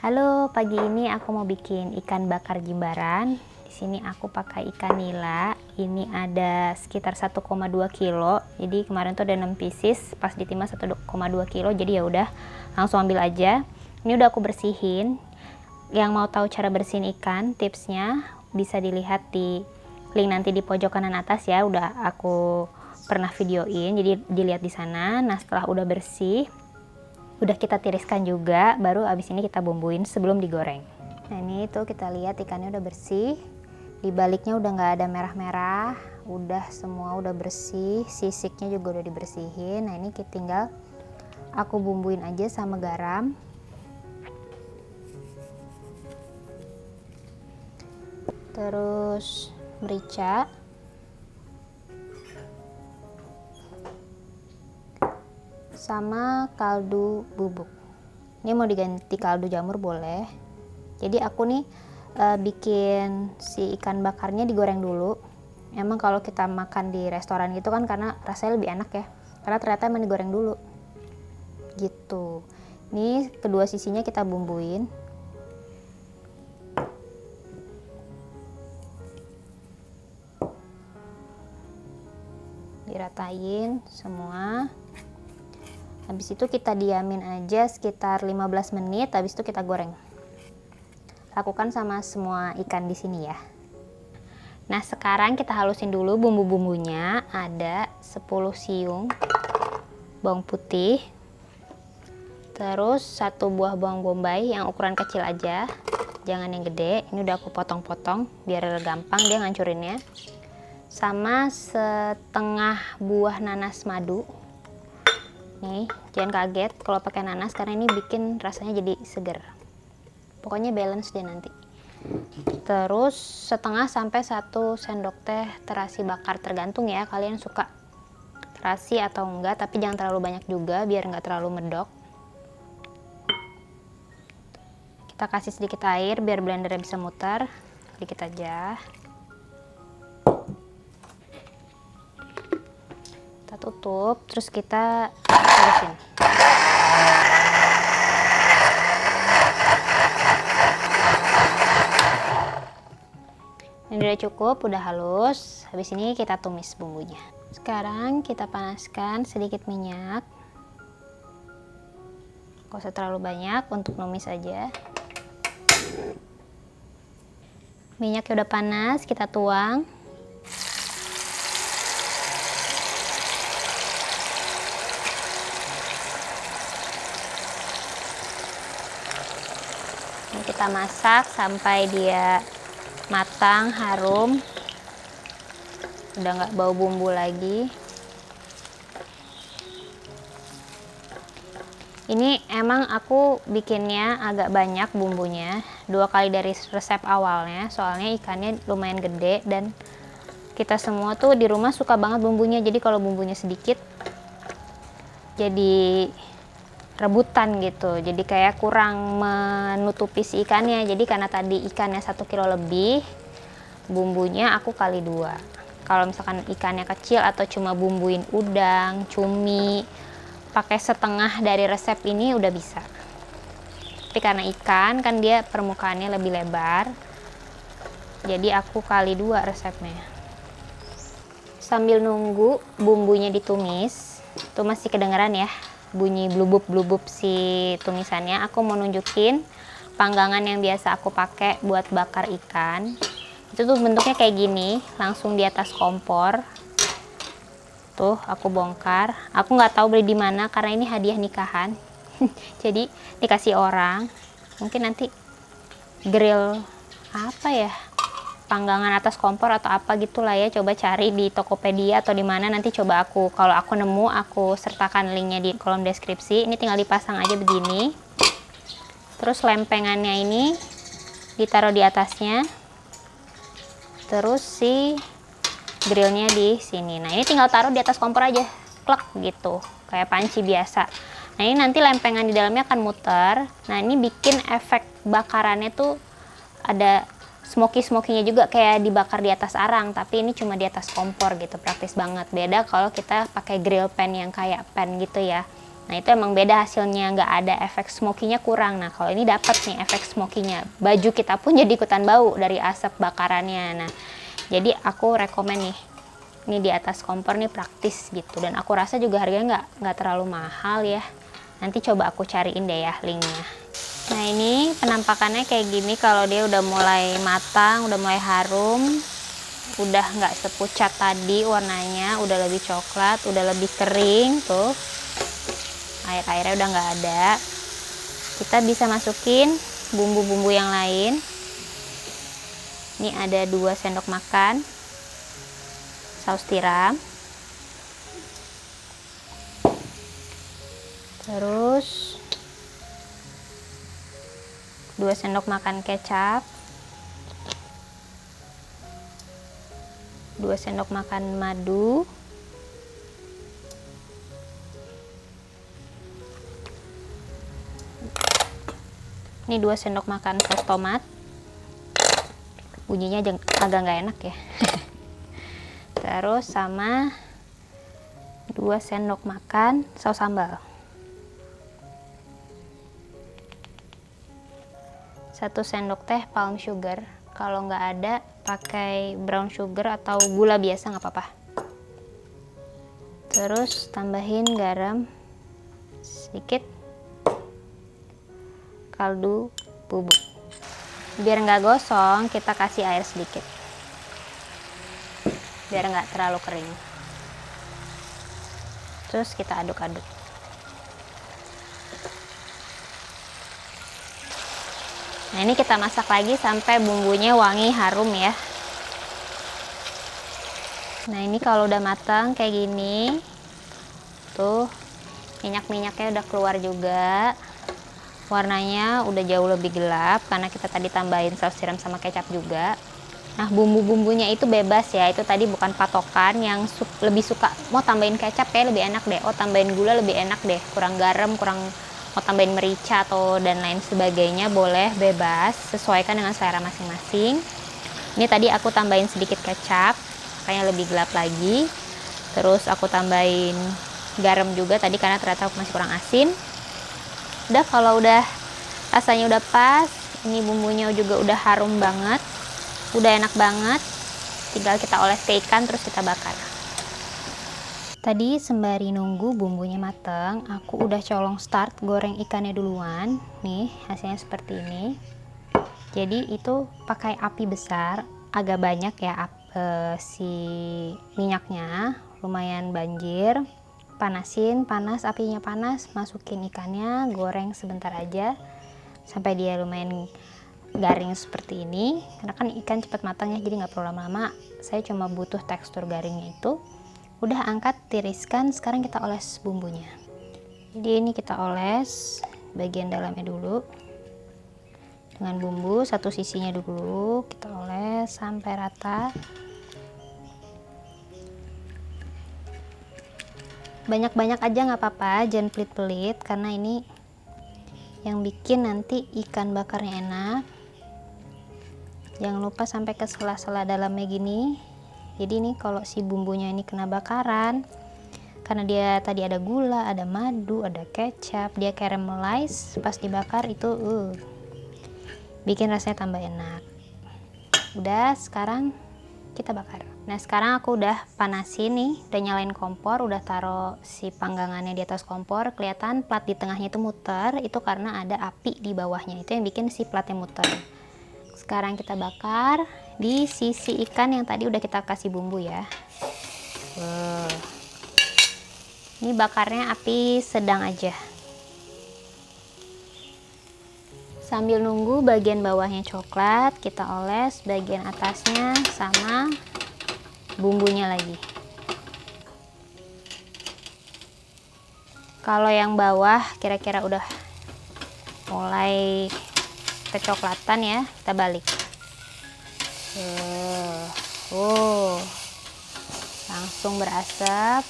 Halo, pagi ini aku mau bikin ikan bakar jimbaran. Di sini aku pakai ikan nila. Ini ada sekitar 1,2 kilo. Jadi kemarin tuh ada 6 pieces, pas ditimbang 1,2 kilo. Jadi ya udah, langsung ambil aja. Ini udah aku bersihin. Yang mau tahu cara bersihin ikan, tipsnya bisa dilihat di link nanti di pojok kanan atas ya. Udah aku pernah videoin, jadi dilihat di sana. Nah, setelah udah bersih, udah kita tiriskan juga, baru abis ini kita bumbuin sebelum digoreng. Nah ini tuh kita lihat ikannya udah bersih, di baliknya udah nggak ada merah-merah, udah semua udah bersih, sisiknya juga udah dibersihin. Nah ini tinggal aku bumbuin aja sama garam, terus merica, sama kaldu bubuk. Ini mau diganti kaldu jamur boleh. Jadi aku nih bikin si ikan bakarnya digoreng dulu. Emang kalau kita makan di restoran gitu kan karena rasanya lebih enak ya, karena ternyata emang digoreng dulu gitu. Ini kedua sisinya kita bumbuin. Diratain semua. Habis itu kita diamin aja sekitar 15 menit, habis itu kita goreng. Lakukan sama semua ikan di sini ya. Nah, sekarang kita halusin dulu bumbu-bumbunya. Ada 10 siung bawang putih. Terus 1 buah bawang bombay yang ukuran kecil aja. Jangan yang gede. Ini udah aku potong-potong biar gampang dia ngancurinnya. Sama setengah buah nanas madu. Nih, jangan kaget kalau pakai nanas karena ini bikin rasanya jadi seger. Pokoknya balance deh nanti. Terus setengah sampai 1 sendok teh terasi bakar, tergantung ya kalian suka terasi atau enggak, tapi jangan terlalu banyak juga biar enggak terlalu medok. Kita kasih sedikit air biar blendernya bisa muter, sedikit aja. Kita tutup, terus kita halusin. Ini udah cukup, udah halus. Habis ini kita tumis bumbunya. Sekarang kita panaskan sedikit minyak. Gak usah terlalu banyak, untuk numis aja. Minyaknya udah panas, kita tuang. Ini kita masak sampai dia matang, harum, udah nggak bau bumbu lagi. Ini emang aku bikinnya agak banyak bumbunya, 2 kali dari resep awalnya, soalnya ikannya lumayan gede dan kita semua tuh di rumah suka banget bumbunya. Jadi kalau bumbunya sedikit jadi rebutan gitu, jadi kayak kurang menutupi si ikannya. Jadi karena tadi ikannya 1 kilo lebih, bumbunya aku kali 2. Kalau misalkan ikannya kecil atau cuma bumbuin udang, cumi, pakai setengah dari resep ini udah bisa. Tapi karena ikan kan dia permukaannya lebih lebar, jadi aku kali 2 resepnya. Sambil nunggu bumbunya ditumis, tuh masih kedengeran ya bunyi blubub-blubub si tumisannya. Aku mau nunjukin panggangan yang biasa aku pakai buat bakar ikan. Itu tuh bentuknya kayak gini, langsung di atas kompor. Tuh aku bongkar. Aku nggak tahu beli di mana karena ini hadiah nikahan. Jadi dikasih orang. Mungkin nanti grill apa ya? Panggangan atas kompor atau apa gitulah ya. Coba cari di Tokopedia atau di mana, nanti coba kalau aku nemu aku sertakan linknya di kolom deskripsi. Ini tinggal dipasang aja begini. Terus lempengannya ini ditaruh di atasnya. Terus si grillnya di sini. Nah ini tinggal taruh di atas kompor aja, klek gitu, kayak panci biasa. Nah ini nanti lempengan di dalamnya akan muter. Nah ini bikin efek bakarannya tuh ada smoky-smokinya juga kayak dibakar di atas arang, tapi ini cuma di atas kompor gitu, praktis banget. Beda kalau kita pakai grill pan yang kayak pan gitu ya. Nah itu emang beda hasilnya, nggak ada efek smokinya kurang. Nah kalau ini dapat nih efek smokinya. Baju kita pun jadi ikutan bau dari asap bakarannya. Nah jadi aku rekomen nih, ini di atas kompor nih praktis gitu. Dan aku rasa juga harganya nggak terlalu mahal ya. Nanti coba aku cariin deh ya linknya. Nah ini penampakannya kayak gini kalau dia udah mulai matang, udah mulai harum. Udah nggak sepucat tadi warnanya, udah lebih coklat, udah lebih kering tuh. Air-airnya udah nggak ada. Kita bisa masukin bumbu-bumbu yang lain. Ini ada 2 sendok makan saus tiram. Terus 2 sendok makan kecap. 2 sendok makan madu. Ini 2 sendok makan saus tomat. Bunyinya agak nggak enak ya. Terus sama 2 sendok makan saus sambal. 1 sendok teh palm sugar. Kalau nggak ada pakai brown sugar atau gula biasa nggak apa-apa. Terus tambahin garam sedikit, kaldu bubuk. Biar nggak gosong kita kasih air sedikit, biar nggak terlalu kering. Terus kita aduk-aduk. Nah ini kita masak lagi sampai bumbunya wangi harum ya. Nah ini kalau udah matang kayak gini tuh, minyak-minyaknya udah keluar juga, warnanya udah jauh lebih gelap karena kita tadi tambahin saus tiram sama kecap juga. Nah bumbu-bumbunya itu bebas ya, itu tadi bukan patokan. Yang lebih suka mau tambahin kecap kayak lebih enak deh, oh tambahin gula lebih enak deh, kurang garam, kurang mau tambahin merica atau dan lain sebagainya, boleh, bebas, sesuaikan dengan selera masing-masing. Ini tadi aku tambahin sedikit kecap makanya lebih gelap lagi. Terus aku tambahin garam juga tadi karena ternyata aku masih kurang asin. Udah, kalau udah rasanya udah pas, ini bumbunya juga udah harum banget, udah enak banget, tinggal kita oles ke ikan terus kita bakar. Tadi sembari nunggu bumbunya mateng, aku udah colong start goreng ikannya duluan. Nih hasilnya seperti ini. Jadi itu pakai api besar, agak banyak ya si minyaknya, lumayan banjir. Panasin, panas, apinya panas, masukin ikannya, goreng sebentar aja sampai dia lumayan garing seperti ini. Karena kan ikan cepat matang ya, jadi nggak perlu lama-lama. Saya cuma butuh tekstur garingnya itu. Udah, angkat, tiriskan. Sekarang kita oles bumbunya. Jadi ini kita oles bagian dalamnya dulu dengan bumbu, satu sisinya dulu kita oles sampai rata. Banyak-banyak aja nggak apa-apa, jangan pelit-pelit karena ini yang bikin nanti ikan bakarnya enak. Jangan lupa sampai ke sela-sela dalamnya gini. Jadi ini kalau si bumbunya ini kena bakaran, karena dia tadi ada gula, ada madu, ada kecap, dia caramelize pas dibakar itu bikin rasanya tambah enak. Udah, sekarang kita bakar. Nah sekarang aku udah panasin nih, udah nyalain kompor, udah taruh si panggangannya di atas kompor. Kelihatan plat di tengahnya itu muter, itu karena ada api di bawahnya, itu yang bikin si platnya muter. Sekarang kita bakar di sisi ikan yang tadi udah kita kasih bumbu ya. Ini bakarnya api sedang aja. Sambil nunggu bagian bawahnya coklat, kita oles bagian atasnya sama bumbunya lagi. Kalau yang bawah kira-kira udah mulai kecoklatan ya, kita balik. Langsung berasap.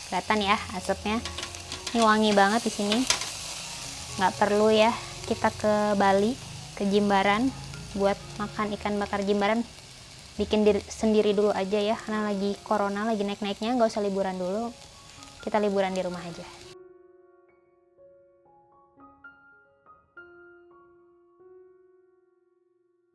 Kelihatan ya asapnya. Ini wangi banget di sini. Nggak perlu ya kita ke Bali, ke Jimbaran buat makan ikan bakar Jimbaran. Bikin sendiri dulu aja ya, karena lagi corona, lagi naik-naiknya, nggak usah liburan dulu. Kita liburan di rumah aja.